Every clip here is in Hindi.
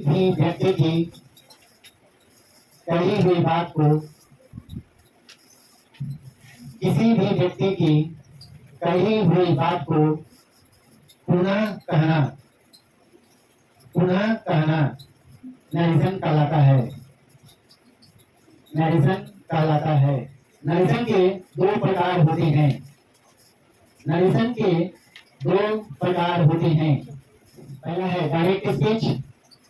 भी व्यक्ति की कही हुई बात को किसी भी व्यक्ति की कही हुई बात को पुनः कहना नरेशन कहलाता है। नरेशन कहलाता है। नरेशन के दो प्रकार होते हैं। नरेशन के दो प्रकार होते हैं। पहला है डायरेक्ट स्पीच,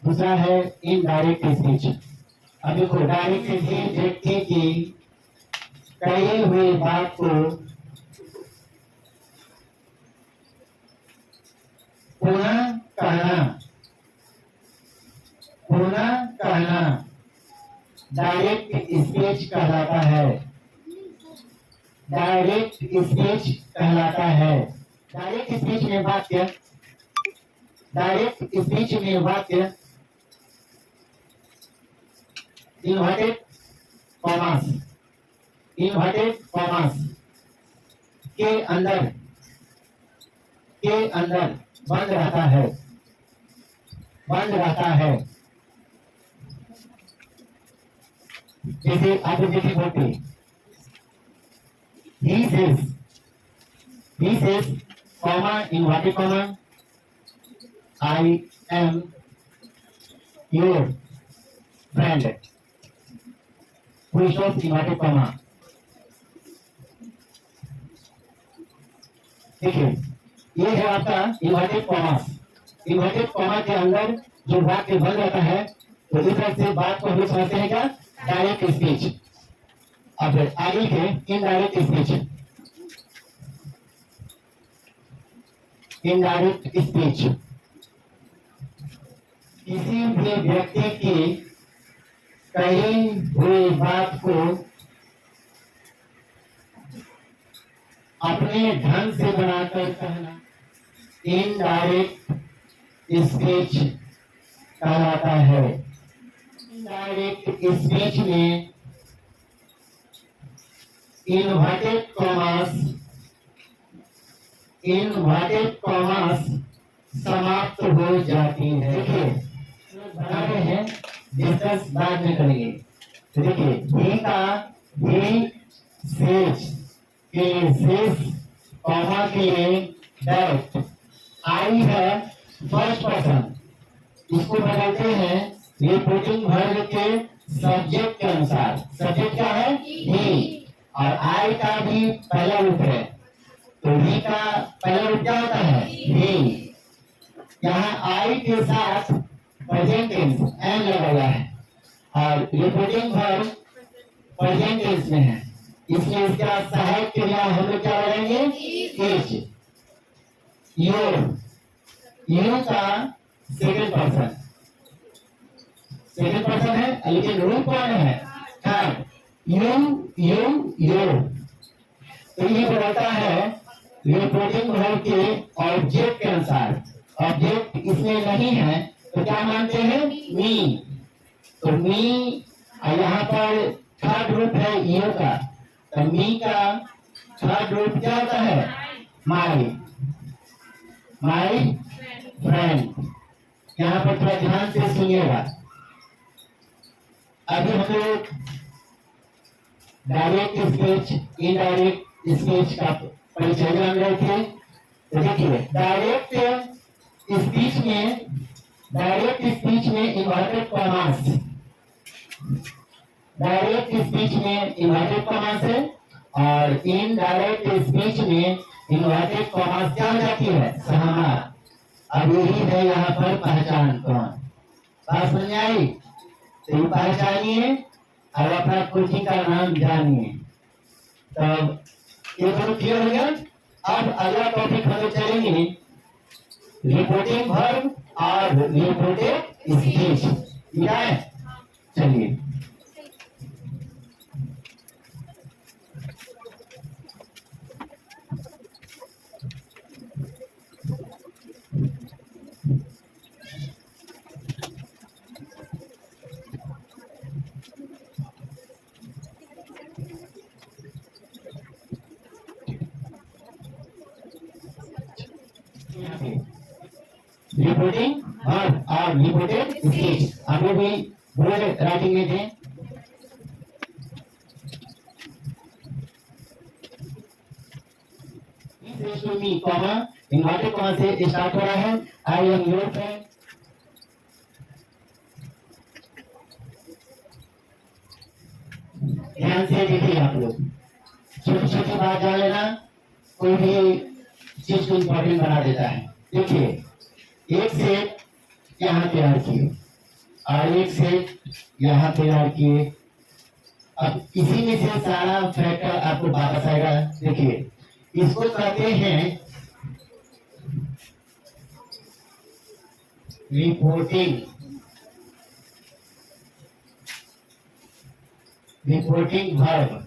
दूसरा है इनडायरेक्ट स्पीच। अब देखो, डायरेक्ट स्पीच व्यक्ति की कही हुई बात को पुनः कहना डायरेक्ट स्पीच कहलाता है। डायरेक्ट स्पीच कहलाता है। डायरेक्ट स्पीच में वाक्य इन्वर्टेड कॉमास के अंदर बंद रहता है। जैसे आगे देखिए बोलते, he says comma inverted comma I am your friend, full stop inverted comma। देखिए, ये है आपका इन्वर्टेड कॉमास। इन्वर्टेड कॉमा के अंदर जो वाक्य बन रहता है, तो इस तरह से बात को हम समझते हैं क्या, डायरेक्ट स्पीच। अब आगे के इनडायरेक्ट स्पीच। इनडायरेक्ट स्पीच किसी भी व्यक्ति की कही हुई बात को अपने ढंग से बनाकर कहना इनडायरेक्ट स्पीच कहलाता है। इनडायरेक्ट स्पीच में इन्वर्टेड कॉमास समाप्त हो जाती है। देखिए, बना रहे हैं, डिस्कस बाद में करेंगे। तो देखिए, he says कॉमा के लिए दैट आई है फर्स्ट पर्सन, इसको बदलते हैं रिपोर्टिंग वर्ब के सब्जेक्ट के अनुसार। सब्जेक्ट क्या है, ही, और आई का भी पहला रूप है, तो ही का पहला रूप क्या होता है, ही। यहाँ आई के साथ प्रेजेंट टेंस एन लगा हुआ है और रिपोर्टिंग वर्ब प्रेजेंट टेंस में है, इसलिए इसका सहायक क्रिया हम लोग क्या लगाएंगे, इज। यू का सेकंड पर्सन है, लेकिन रूप कौन है, थर्ड। यू तो ये बताता है रिपोर्टिंग वर्ब के ऑब्जेक्ट के अनुसार। ऑब्जेक्ट इसमें नहीं है तो क्या मानते हैं, मी। तो मी, यहाँ पर थर्ड रूप है यू का, तो मी का थर्ड रूप क्या होता है, माई फ्रेंड। यहाँ पर थोड़ा ध्यान से सुनिएगा। अभी हम लोग डायरेक्ट स्पीच, इनडायरेक्ट स्पीच का परिचय जान रहे थे। तो देखिए, डायरेक्ट स्पीच में इन्वर्टेड कॉमास है, और इनडायरेक्ट स्पीच में इन्वर्टेड कॉमास क्या हो जाती है, सहमत। अब यही है यहाँ पर पहचान कौन, बात समझ आई। तो ये पहचानिए और अपना कोचिंग का नाम जानिए। तब ये तो क्लियर हो गया। अब अगला टॉपिक हम लोग चलेंगे रिपोर्टिंग वर्ब और रिपोर्टेड स्पीच। ठीक है, चलिए। रिपोर्टिंग वर्ब और और रिपोर्टेड स्पीच। हम लोग भी बोल्ड राइटिंग में थे। To me comma inverted comma से स्टार्ट हो रहा है। I am your friend. ध्यान से देखिए आप लोग, छोटी छोटी बात जान लेना, कोई भी चीज को इम्पोर्टेंट बना देता है। देखिए एक से यहाँ तैयार किए और एक से यहाँ तैयार किए। अब इसी में से सारा फैक्टर आपको वापस आएगा। देखिए इसको कहते हैं रिपोर्टिंग, रिपोर्टिंग वर्ब।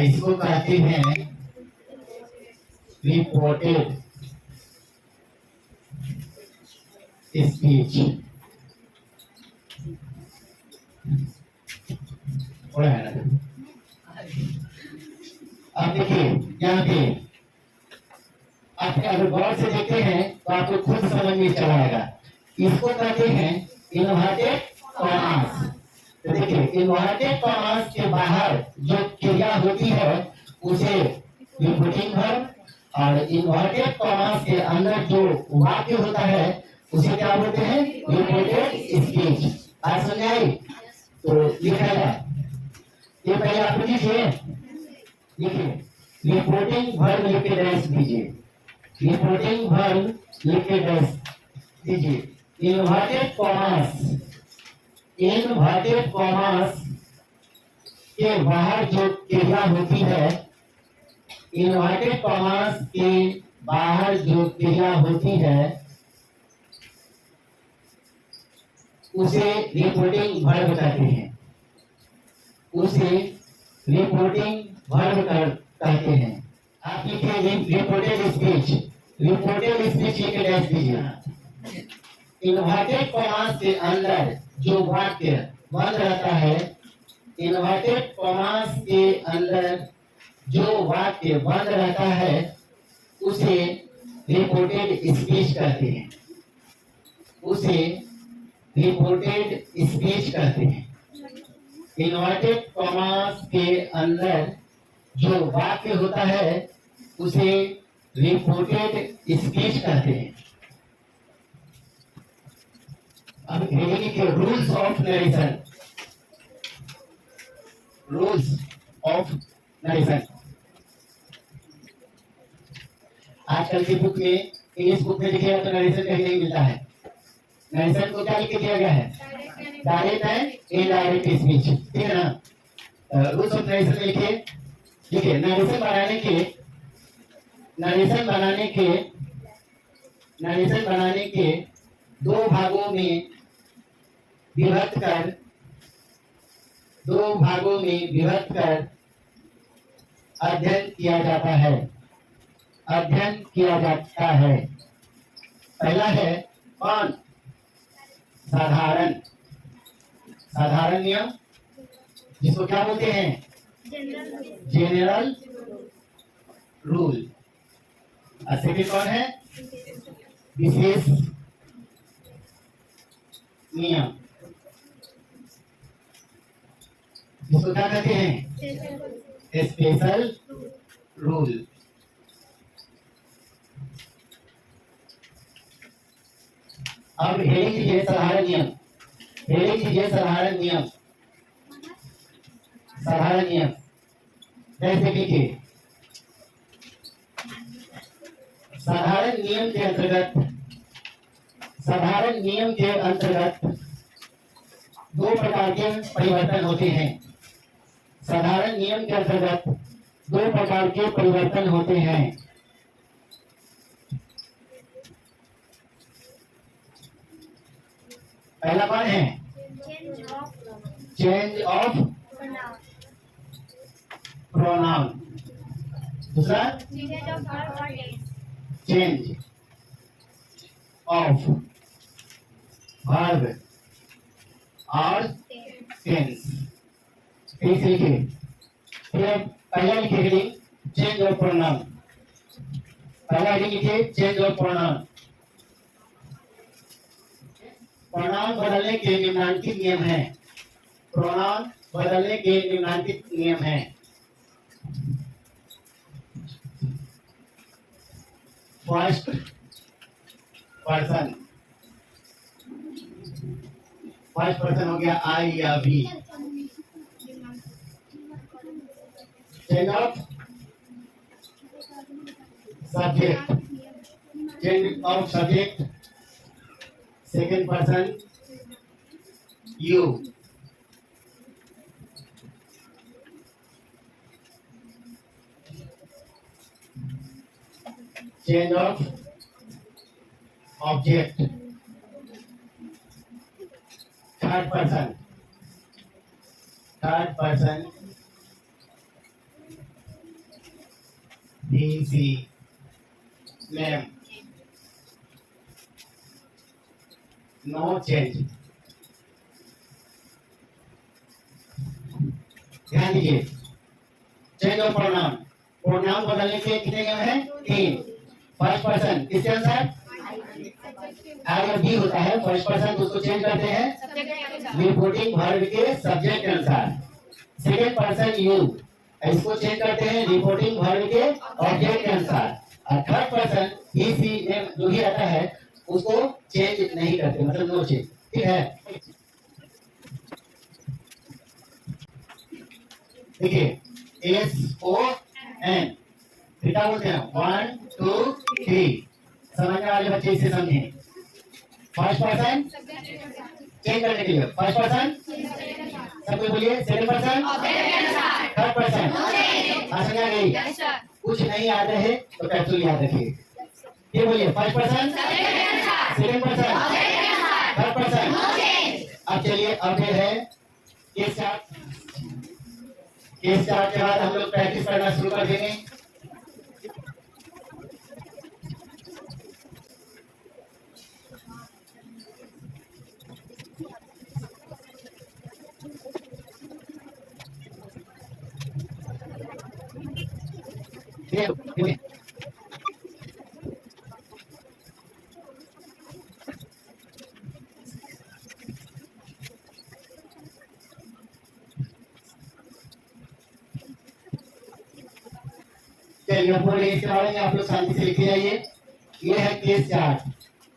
इसको कहते हैं रिपोर्टेड स्पीच। अब देखिए यहाँ पे आप अगर गौर से देखते हैं तो आपको खुद समझ में चला आएगा। इसको कहते हैं इन्वर्टेड कॉमास। तो देखिए इन्वर्टेड कॉमास के बाहर जो क्रिया होती है उसे रिपोर्टिंग वर्ब, और इन्वर्टेड कॉमास के अंदर जो वाक्य होता है उसे क्या बोलते हैं? Reported speech. आज समझ आई? तो लिखेगा ये पहले आप लिखिए, लिखिए रिपोर्टिंग वर्ब लिख के डैश दीजिए, रिपोर्टिंग वर्ब लिख के डैश दीजिए। इन्वर्टेड कॉमास, इन्वर्टेड कॉमास के बाहर जो क्रिया होती है, इन्वर्टेड कॉमास के बाहर जो क्रिया होती है उसे रिपोर्टिंग वर्ब कहते हैं, उसे रिपोर्टिंग वर्ब कहते हैं। आप लिखिए रिपोर्टेड स्पीच, रिपोर्टेड स्पीच लिख के डैश दीजिए। इन्वर्टेड कॉमास के अंदर जो वाक्य बंद रहता है, इन्वर्टेड कॉमास के अंदर जो वाक्य बंद रहता है उसे रिपोर्टेड स्पीच कहते हैं, उसे रिपोर्टेड स्पीच कहते हैं। इन्वर्टेड कॉमास के अंदर जो वाक्य होता है उसे रिपोर्टेड स्पीच कहते हैं। अब हेडिंग के rules of narration, rules of narration. आजकल की बुक में, इंग्लिश बुक में लिखिएगा तो नरेशन कहीं नहीं मिलता है। नरेशन को क्या लिख के दिया गया है? डायरेक्ट एंड इनडायरेक्ट स्पीच, ठीक है ना? रूल्स ऑफ नरेशन में लिखिए, देखिए नरेशन बनाने के, नरेशन बनाने के, नरेशन बनाने के दो भागों में विभक्त कर, दो भागों में विभक्त कर अध्ययन किया जाता है, अध्ययन किया जाता है। पहला है कौन? साधारण, साधारण नियम, जिसको क्या बोलते हैं? General rule. और सेकंड कौन है? विशेष नियम, जिसको क्या कहते हैं? Special rule. अब हेडिंग कीजिए साधारण नियम, हेडिंग कीजिए साधारण नियम, साधारण नियम। जैसे लिखिए साधारण नियम के अंतर्गत, साधारण नियम के अंतर्गत दो प्रकार के परिवर्तन होते हैं। साधारण नियम के अंतर्गत दो प्रकार के परिवर्तन होते हैं। पहला कौन है? Change of pronoun. दूसरा चेंज ऑफ वर्ब और टेंस। फिर से लिखिए, फिर पहला लिखिए हेडिंग चेंज ऑफ प्रोनाउन, पहला हेडिंग लिखिए चेंज ऑफ प्रोनाउन। प्रोनाउन बदलने के निम्नलिखित नियम हैं। प्रोनाउन बदलने के निम्नलिखित नियम हैं। फर्स्ट पर्सन, फर्स्ट पर्सन हो गया आई या भी। Change of subject, change of subject second person you. Change of object third person, third person he she name, no change। ध्यान दीजिए, चेंज ऑफ प्रोनाउन, प्रोनाउन बदलने के कितने नियम हैं? 3। फर्स्ट पर्सन किसके अनुसार? आई और बी होता है फर्स्ट पर्सन, उसको चेंज करते हैं रिपोर्टिंग वर्ब के सब्जेक्ट के अनुसार। सेकंड पर्सन यू, इसको चेंज करते हैं रिपोर्टिंग वर्ब के ऑब्जेक्ट के अनुसार। और थर्ड पर्सन ही सी नेम जो भी आता है उसको चेंज नहीं करते, मतलब नो चेंज। ठीक है, देखिए एस ओ एन क्या बोलते हैं? 1 2 3। समझने वाले बच्चे इसे समझें। फर्स्ट पर्सन चेंज करने के लिए फर्स्ट पर्सन, सबको बोलिए सेकंड पर्सन, थर्ड पर्सन। समझ आ गई? कुछ नहीं याद है तो कैप्सूल याद रखिए। ये बोलिए first person, second person, third person. अब चलिए अब है केस चार्ट। केस चार्ट के बाद हम लोग प्रैक्टिस करना शुरू कर देंगे। चलिए पूरे इसके बारे में आप लोग शांति से लिखे जाइए। ये है केस चार्ट,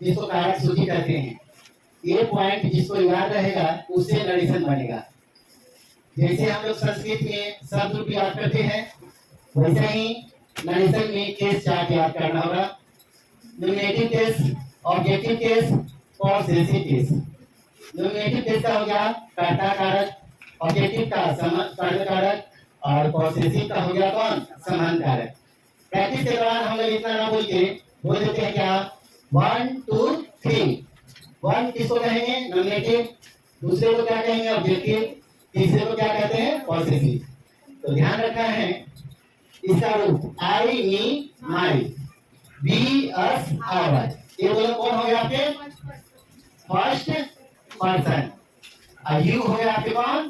जिसको कारक सूची कहते हैं। ये पॉइंट जिसको याद रहेगा उससे नरेशन बनेगा। जैसे हम लोग संस्कृत में शब्द याद करते हैं वैसे ही नरेशन में केस चार्ट याद करना होगा। Nominative case, objective case, possessive case. Nominative case का हो गया कर्ता कारक, ऑब्जेक्टिव का कर्म कारक और पॉसेसिव का हो गया कौन? संबंध कारक। प्रैक्टिस के दौरान हम लोग इतना ना बोल के बोल देते हैं क्या? 1 2 3। 1 किसको कहेंगे? नॉमिनेटिव। दूसरे को क्या कहेंगे? ऑब्जेक्टिव। तीसरे को क्या कहते हैं? पॉसेसिव। तो ध्यान रखना है इसका रूप आई me my, we us our. ये दोनों कौन हो गए आपके? First person. और यू हो गए आपके कौन?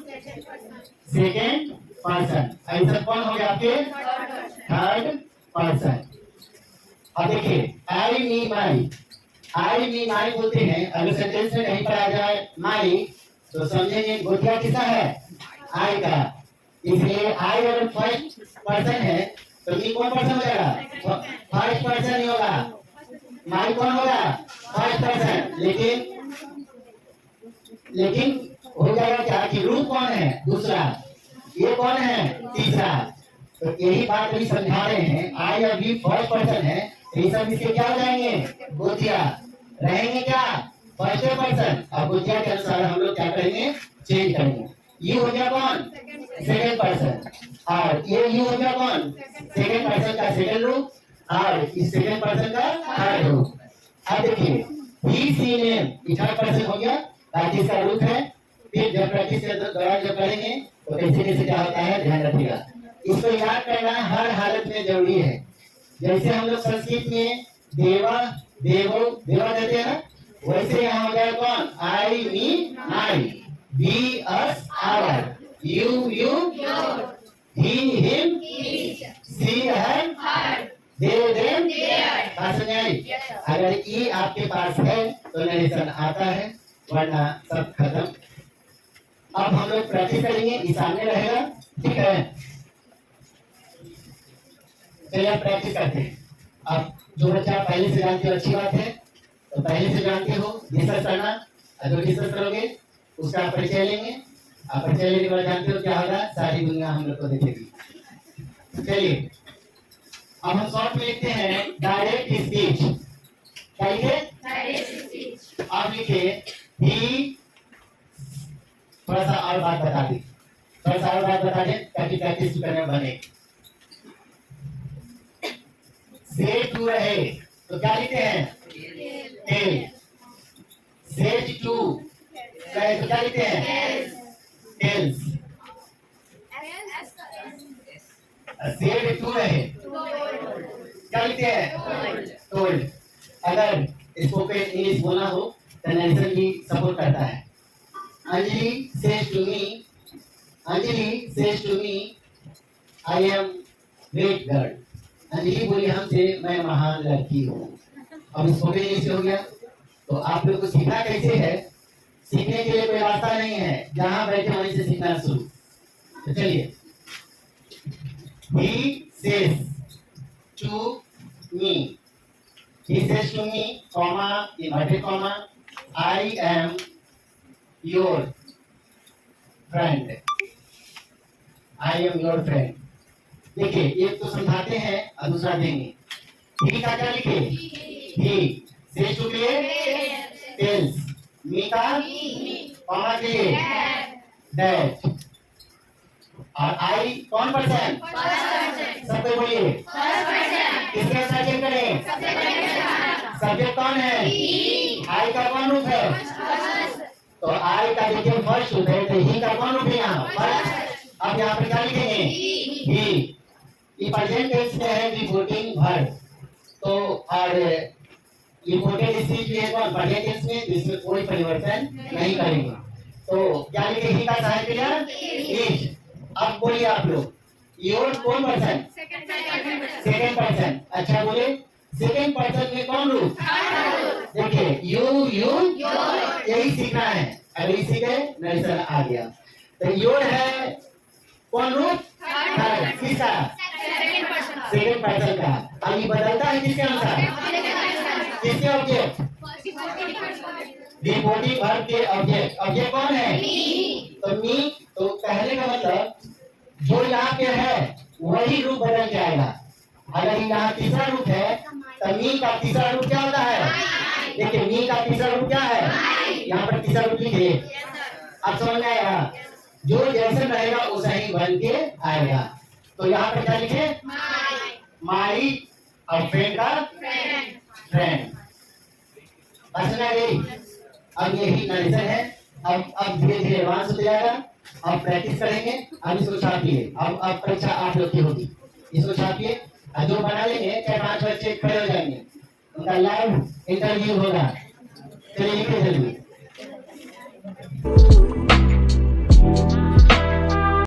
Second person. ऐसा कौन हो गया आपके? Third person. अब देखिए आई मी माई, आई मी माई बोलते हैं। अगर सेंटेंस में कहीं पर आ जाए माई तो समझेंगे गोटिया किसका है? आई का। इसलिए आई अगर फर्स्ट पर्सन है तो मी कौन पर्सन हो जाएगा? फर्स्ट पर्सन ही होगा। माई कौन होगा? First person. लेकिन हो जाएगा क्या कि रूप कौन है? दूसरा। ये कौन है? तीसरा। तो यही बात अभी समझा रहे हैं। आई और बी फर्स्ट पर्सन है, ये सब इसके क्या हो जाएंगे? गोतिया रहेंगे क्या? First person. अब गोतिया के अनुसार हम लोग क्या करेंगे? चेंज करेंगे। ये हो गया कौन? Second person. और ये यू हो गया कौन? सेकंड पर्सन का सेकंड रूप और इस सेकंड पर्सन का थर्ड रूप। अब देखिए ही सी नेम थर्ड पर्सन हो गया, बाकी इसका रूप है। फिर जब प्रैक्टिस के दौरान जब करेंगे तो कैसे कैसे क्या होता है ध्यान रखिएगा। इसको याद करना हर हालत में जरूरी है। जैसे हम लोग संस्कृत में देवा देवो देवा कहते हैं ना, वैसे यहाँ हो गया कौन? I me my, we us our, you you, he him, she her, they them. अगर ई आपके पास है तो नरेशन आता है, वरना सब खत्म। अब हम लोग प्रैक्टिस करेंगे, ये सामने रहेगा, ठीक है। चलिए आप प्रैक्टिस करते हैं। अब जो बच्चा पहले से जानते हो अच्छी बात है, तो पहले से जानते हो डिस्कस करना, अगर डिस्कस करोगे उसका परिचय लेंगे। आप परिचय लेने के बाद जानते हो क्या होगा, सारी दुनिया हम लोग को देखेगी। चलिए अब हम शॉर्ट में लिखते हैं डायरेक्ट स्पीच। क्या लिखे? Direct speech. आप लिखे ही, थोड़ा सा और बात बता दें, थोड़ा सा और बात बता दें ताकि प्रैक्टिस करने में बने। सेज टू रहे तो क्या लिखते हैं? टेल। सेज टू रहे तो क्या लिखते हैं? टेल्स। सेज टू रहे क्या लिखते हैं? टोल्ड। अगर स्पोकन इंग्लिश बोलना हो तो नेल्सन भी सपोर्ट करता है। Anjali says to me, Anjali says to me I am great girl. Anjali बोली हमसे मैं महान लड़की हूँ। अब स्पोकन इंग्लिश हो गया। तो आप लोग को सीखना कैसे है, सीखने के लिए कोई रास्ता नहीं है, जहाँ बैठे वहीं से सीखना शुरू। तो चलिए, he says to me, he says to me, comma, inverted comma, I am your friend, I am your friend। देखिए एक तो समझाते हैं और दूसरा देंगे। ही का क्या लिखे? ही। सेज टू के लिए टेल्स, मी का कॉमा के लिए दैट, और आई कौन पर्सन? सब कोई बोलिए। किसके साथ चेक करें? सब्जेक्ट कौन है? आई का कौन रूप है? तो आई का देखिए फर्स्ट रूप है, तो ही का कौन रूप है यहाँ? फर्स्ट। अब यहाँ पर क्या लिखेंगे? ही। ये प्रेजेंट टेंस में है रिपोर्टिंग वर्ब। तो और रिपोर्टेड स्पीच भी है कौन? प्रेजेंट टेंस में, जिसमें कोई परिवर्तन नहीं करेंगे। तो क्या लिखे? ही का सहायक क्रिया इज। अब बोलिए आप लोग, योर कौन पर्सन? Second person. अच्छा बोले, सेकंड पर्सन में कौन रूप? देखिए यू यही सीखना है। अगर इसी के नेल्सन आ गया तो योर है कौन रूप? थर्ड। किसका? सेकंड पर्सन का। अब ये बदलता है किसके अनुसार? किसके ऑब्जेक्ट? रिपोर्टिंग वर्ब के ऑब्जेक्ट। ऑब्जेक्ट कौन है? तो मी। तो पहले का मतलब जो यहाँ पे है वही रूप बदल जाएगा। अगर यहाँ तीसरा रूप है तो मी का तीसरा रूप क्या होता है? देखिए मी का तीसरा रूप क्या है? यहाँ पर तीसरा रूप लिखिए। अब समझ में आएगा, जो जैसे रहेगा वैसा ही बन के आएगा। तो यहाँ पर क्या लिखे? माई और फ्रेंड का फ्रेंड। समझ में आ गई? अब यही नेल्सन है। अब धीरे धीरे एडवांस होते जाएगा। अब प्रैक्टिस करेंगे। अब इसको छापिए। अब परीक्षा आप लोग की होगी, इसको छापिए। जो बना लेंगे 4-5 बच्चे खड़े हो जाएंगे, उनका लाइव इंटरव्यू होगा। चलिए लिखिए जल्दी।